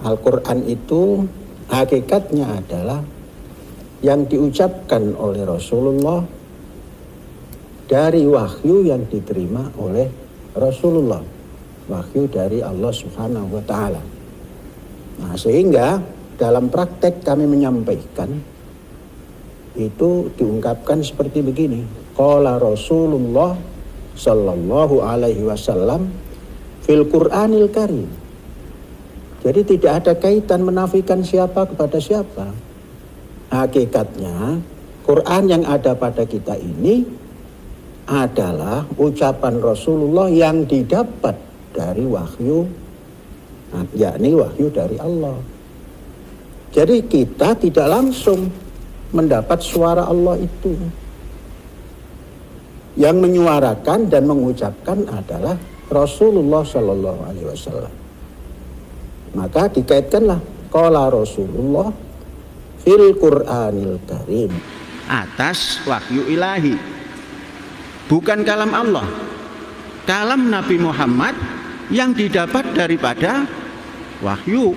Al-Quran itu hakikatnya adalah yang diucapkan oleh Rasulullah dari wahyu yang diterima oleh Rasulullah, wahyu dari Allah Subhanahu wa Ta'ala. Nah, sehingga dalam praktek kami menyampaikan itu diungkapkan seperti begini. Qala Rasulullah sallallahu alaihi wasallam fil Qur'anil Karim. Jadi tidak ada kaitan menafikan siapa kepada siapa. Hakikatnya Quran yang ada pada kita ini adalah ucapan Rasulullah yang didapat dari wahyu, yakni wahyu dari Allah. Jadi kita tidak langsung mendapat suara Allah itu. Yang menyuarakan dan mengucapkan adalah Rasulullah Sallallahu Alaihi Wasallam. Maka dikaitkanlah qala Rasulullah fil Qur'anil Karim, atas wahyu ilahi, bukan kalam Allah, kalam Nabi Muhammad yang didapat daripada wahyu.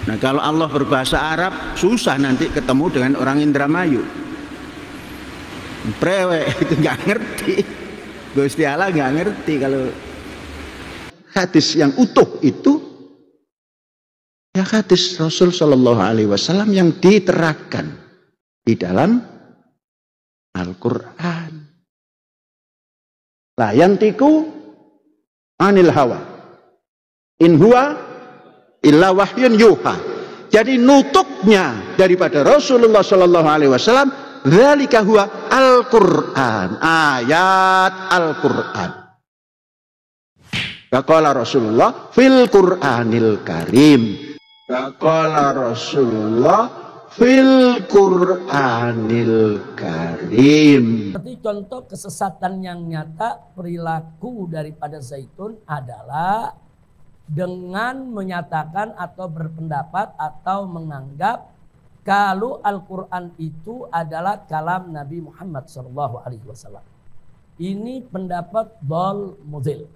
Nah, kalau Allah berbahasa Arab susah nanti ketemu dengan orang Indramayu. Prewek itu nggak ngerti, Gusti Allah nggak ngerti. Kalau hadis yang utuh itu ya hadis Rasul Shallallahu Alaihi Wasallam yang diterangkan di dalam Al-Quran. La yantiku anil hawa in huwa illa wahyun yuha. Jadi nutupnya daripada Rasulullah Shallallahu Alaihi Wasallam, dzalika huwa Al-Quran, ayat Al-Quran. Faqala Rasulullah fil Qur'anil Karim. Faqala Rasulullah fil Qur'anil Karim. Seperti contoh kesesatan yang nyata, perilaku daripada Zaitun adalah dengan menyatakan atau berpendapat atau menganggap kalau Al-Quran itu adalah kalam Nabi Muhammad SAW. Ini pendapat dhal mudhil.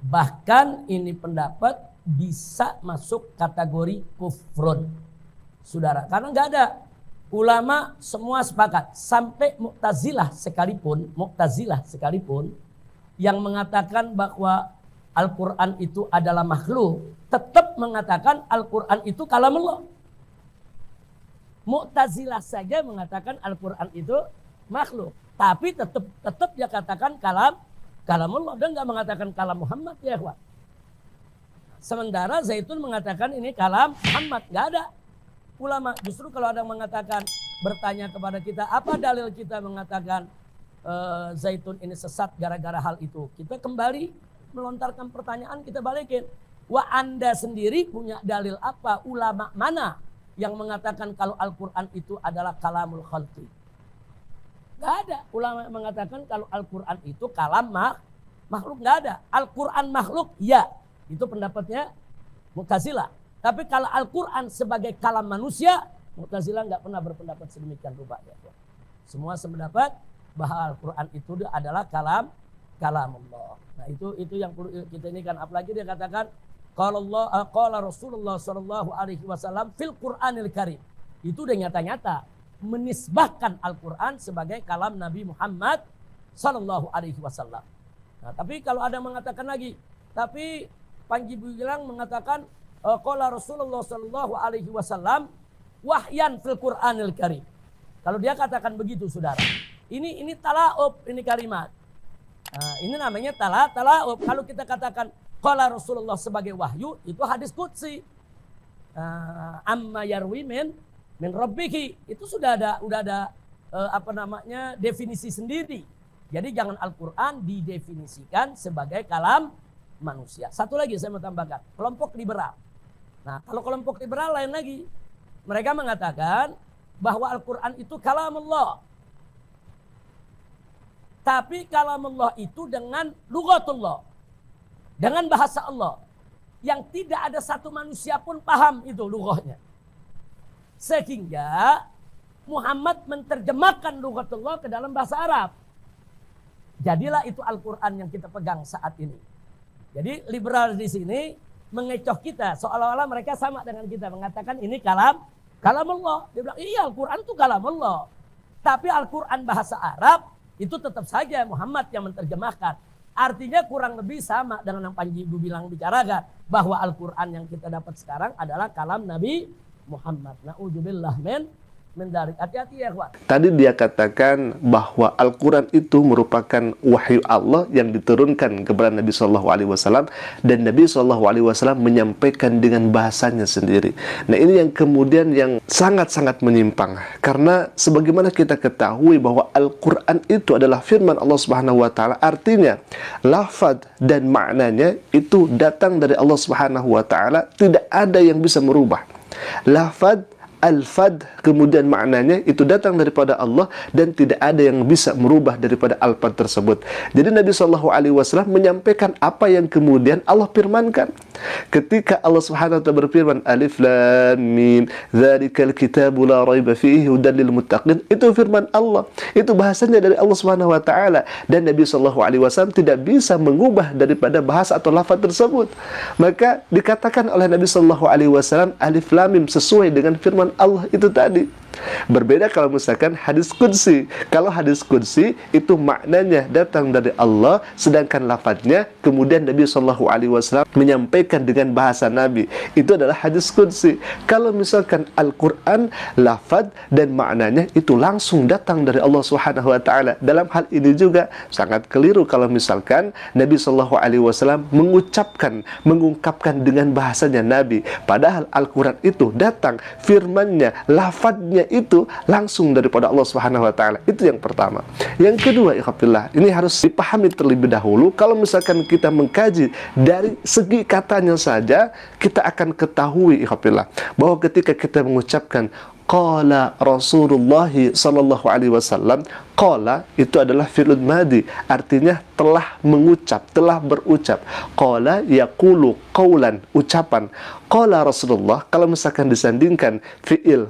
Bahkan ini pendapat bisa masuk kategori kufrun. Saudara, karena nggak ada ulama semua sepakat. Sampai Mu'tazilah sekalipun yang mengatakan bahwa Al-Quran itu adalah makhluk, tetap mengatakan Al-Quran itu kalamullah. Mu'tazilah saja mengatakan Al-Quran itu makhluk, tapi tetap dia katakan kalamullah, dan nggak mengatakan kalam Muhammad, ya ikhwan. Sementara Zaitun mengatakan ini kalam Muhammad, nggak ada ulama. Justru kalau ada yang mengatakan, bertanya kepada kita apa dalil kita mengatakan Zaitun ini sesat gara-gara hal itu, kita kembali melontarkan pertanyaan, kita balikin. Wah, Anda sendiri punya dalil apa? Ulama mana yang mengatakan kalau Al-Quran itu adalah kalamul khalqi? Gak ada ulama yang mengatakan kalau Al-Quran itu kalam makhluk. Gak ada. Al-Quran makhluk, ya. Itu pendapatnya Mu'tazilah. Tapi kalau Al-Quran sebagai kalam manusia, Mu'tazilah gak pernah berpendapat sedemikian rupanya. Semua sependapat bahwa Al-Quran itu adalah kalamullah. Nah, itu yang perlu kita ini kan. Apalagi dia katakan qala Rasulullah sallallahu alaihi wasallam fil Qur'anil Karim. Itu udah nyata-nyata menisbahkan Al-Quran sebagai kalam Nabi Muhammad sallallahu alaihi wasallam. Nah, tapi kalau ada yang mengatakan lagi, tapi Panji Gumilang mengatakan qala Rasulullah sallallahu alaihi wasallam wahyan fil Qur'anil Karim. Kalau dia katakan begitu, saudara, ini talaub, ini kalimat. Ini namanya talaub. Kalau kita katakan qala Rasulullah sebagai wahyu, itu hadis qudsi. Amma yarwi min rabbihi, itu sudah ada definisi sendiri. Jadi jangan Al-Quran didefinisikan sebagai kalam manusia. Satu lagi saya mau tambahkan, kelompok liberal. Nah, kalau kelompok liberal lain lagi. Mereka mengatakan bahwa Al-Quran itu kalamullah. Tapi kalamullah itu dengan lughatullah, dengan bahasa Allah, yang tidak ada satu manusia pun paham itu lughahnya. Sehingga Muhammad menerjemahkan lughatullah ke dalam bahasa Arab. Jadilah itu Al-Quran yang kita pegang saat ini. Jadi liberal di sini mengecoh kita seolah-olah mereka sama dengan kita mengatakan ini kalam Allah. Dia bilang iya Al-Quran itu kalam Allah. Tapi Al-Quran bahasa Arab itu tetap saja Muhammad yang menerjemahkan. Artinya kurang lebih sama dengan yang Panji Ibu bilang bicarakan bahwa Al-Quran yang kita dapat sekarang adalah kalam Nabi Muhammad. Na'udzubillah min dari hati-hati ya kawan. Tadi dia katakan bahwa Al-Quran itu merupakan wahyu Allah yang diturunkan kepada Nabi SAW dan Nabi SAW menyampaikan dengan bahasanya sendiri. Nah ini yang kemudian yang sangat-sangat menyimpang, karena sebagaimana kita ketahui bahwa Al-Quran itu adalah firman Allah Subhanahu Wa Taala, artinya lafaz dan maknanya itu datang dari Allah Subhanahu Wa Taala, tidak ada yang bisa merubah. Lafaz al-fad, kemudian maknanya itu datang daripada Allah dan tidak ada yang bisa merubah daripada al-fad tersebut. Jadi Nabi SAW menyampaikan apa yang kemudian Allah firmankan. Ketika Allah Subhanahu wa taala berfirman Alif Lam Mim dzalikal kitabu la raiba fihi hudan lil muttaqin, itu firman Allah, itu bahasanya dari Allah Subhanahu wa taala, dan Nabi SAW tidak bisa mengubah daripada bahasa atau lafaz tersebut. Maka dikatakan oleh Nabi SAW Alif Lam Mim sesuai dengan firman Allah itu tadi. Berbeda kalau misalkan hadis qudsi. Kalau hadis qudsi itu maknanya datang dari Allah, sedangkan lafadznya kemudian Nabi SAW menyampaikan dengan bahasa Nabi. Itu adalah hadis qudsi. Kalau misalkan Al-Quran, lafadz dan maknanya itu langsung datang dari Allah Subhanahu wa taala. Dalam hal ini juga sangat keliru kalau misalkan Nabi SAW mengungkapkan dengan bahasanya Nabi, padahal Al-Quran itu datang firmannya, lafadznya itu langsung daripada Allah Subhanahu wa taala. Itu yang pertama. Yang kedua, ikhwafillah, ini harus dipahami terlebih dahulu. Kalau misalkan kita mengkaji dari segi katanya saja, kita akan ketahui, ikhwafillah, bahwa ketika kita mengucapkan qala Rasulullah sallallahu alaihi wasallam, qala itu adalah fi'il madhi, artinya telah mengucap, telah berucap. Qala yaqulu qaulan, ucapan. Qala Rasulullah, kalau misalkan disandingkan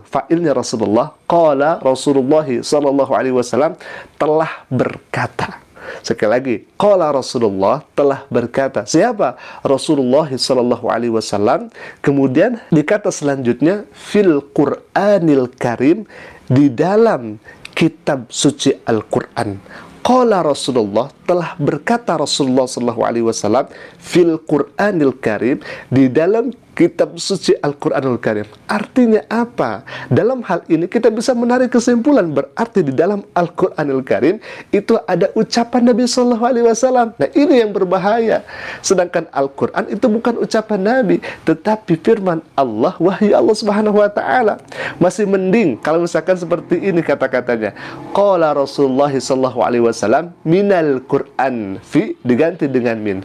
fa'ilnya Rasulullah, qala Rasulullah sallallahu alaihi wasallam, telah berkata. Sekali lagi, qala Rasulullah, telah berkata. Siapa? Rasulullah sallallahu alaihi wasallam. Kemudian di kata selanjutnya fil Qur'anil Karim, di dalam kitab suci Al-Quran. Qala Rasulullah, telah berkata Rasulullah sallallahu alaihi wasallam fil Qur'anil Karim, di dalam kitab suci Al-Quranul Karim. Artinya apa? Dalam hal ini kita bisa menarik kesimpulan, berarti di dalam Al-Quranul Karim itu ada ucapan Nabi Sallallahu Alaihi Wasallam. Nah ini yang berbahaya. Sedangkan Al-Quran itu bukan ucapan Nabi, tetapi firman Allah, wahyu Allah Subhanahu Wa Taala. Masih mending kalau misalkan seperti ini kata-katanya. Qala Rasulullah Sallallahu Alaihi Wasallam minal Quran, fi diganti dengan min.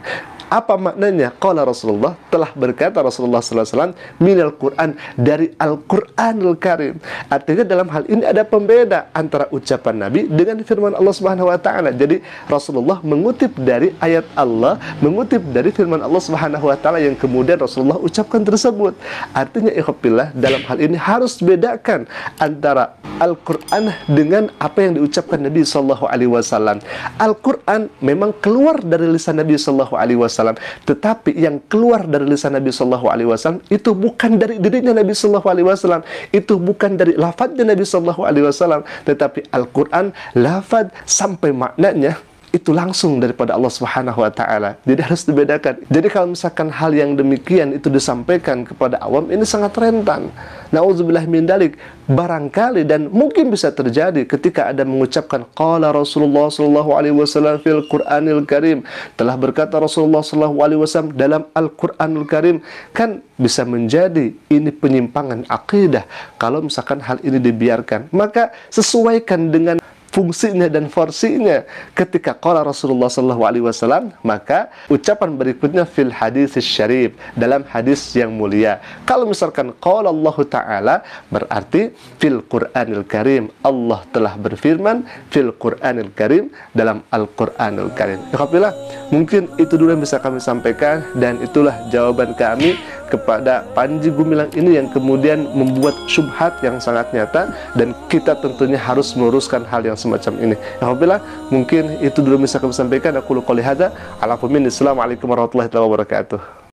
Apa maknanya? Qala Rasulullah, telah berkata Rasulullah SAW minal Quran, dari Al-Quranul Karim. Artinya dalam hal ini ada pembeda antara ucapan Nabi dengan firman Allah Subhanahu wa taala. Jadi Rasulullah mengutip dari ayat Allah, mengutip dari firman Allah Subhanahu wa taala yang kemudian Rasulullah ucapkan tersebut. Artinya ikhwafillah, dalam hal ini harus bedakan antara Al-Quran dengan apa yang diucapkan Nabi sallallahu alaihi wasallam. Al-Quran memang keluar dari lisan Nabi sallallahu alaihi wasallam, tetapi yang keluar dari lisan Nabi sallallahu alaihi wasallam itu bukan dari dirinya Nabi sallallahu alaihi wasallam, itu bukan dari lafadznya Nabi sallallahu alaihi wasallam, tetapi Al-Quran lafadz sampai maknanya itu langsung daripada Allah Subhanahu wa taala. Jadi harus dibedakan. Jadi kalau misalkan hal yang demikian itu disampaikan kepada awam, ini sangat rentan. Nauzubillah min dalik. Barangkali dan mungkin bisa terjadi ketika ada mengucapkan qala Rasulullah sallallahu alaihi wasallam fil Qur'anil Karim, telah berkata Rasulullah sallallahu alaihi wasallam dalam Al-Qur'anul Karim, kan bisa menjadi ini penyimpangan akidah kalau misalkan hal ini dibiarkan. Maka sesuaikan dengan fungsinya dan porsinya. Ketika qala Rasulullah sallallahu alaihi wasallam, maka ucapan berikutnya fil hadis syarif, dalam hadis yang mulia. Kalau misalkan qala Allah taala, berarti fil Qur'anil Karim, Allah telah berfirman fil Qur'anil Karim, dalam Al-Qur'anul Karim. Alhamdulillah, mungkin itu dulu yang bisa kami sampaikan, dan itulah jawaban kami kepada Panji Gumilang ini yang kemudian membuat syubhat yang sangat nyata, dan kita tentunya harus meluruskan hal yang semacam ini. Alhamdulillah, mungkin itu dulu bisa kami sampaikan. Aku qouli hadza, ala Assalamualaikum warahmatullahi wabarakatuh.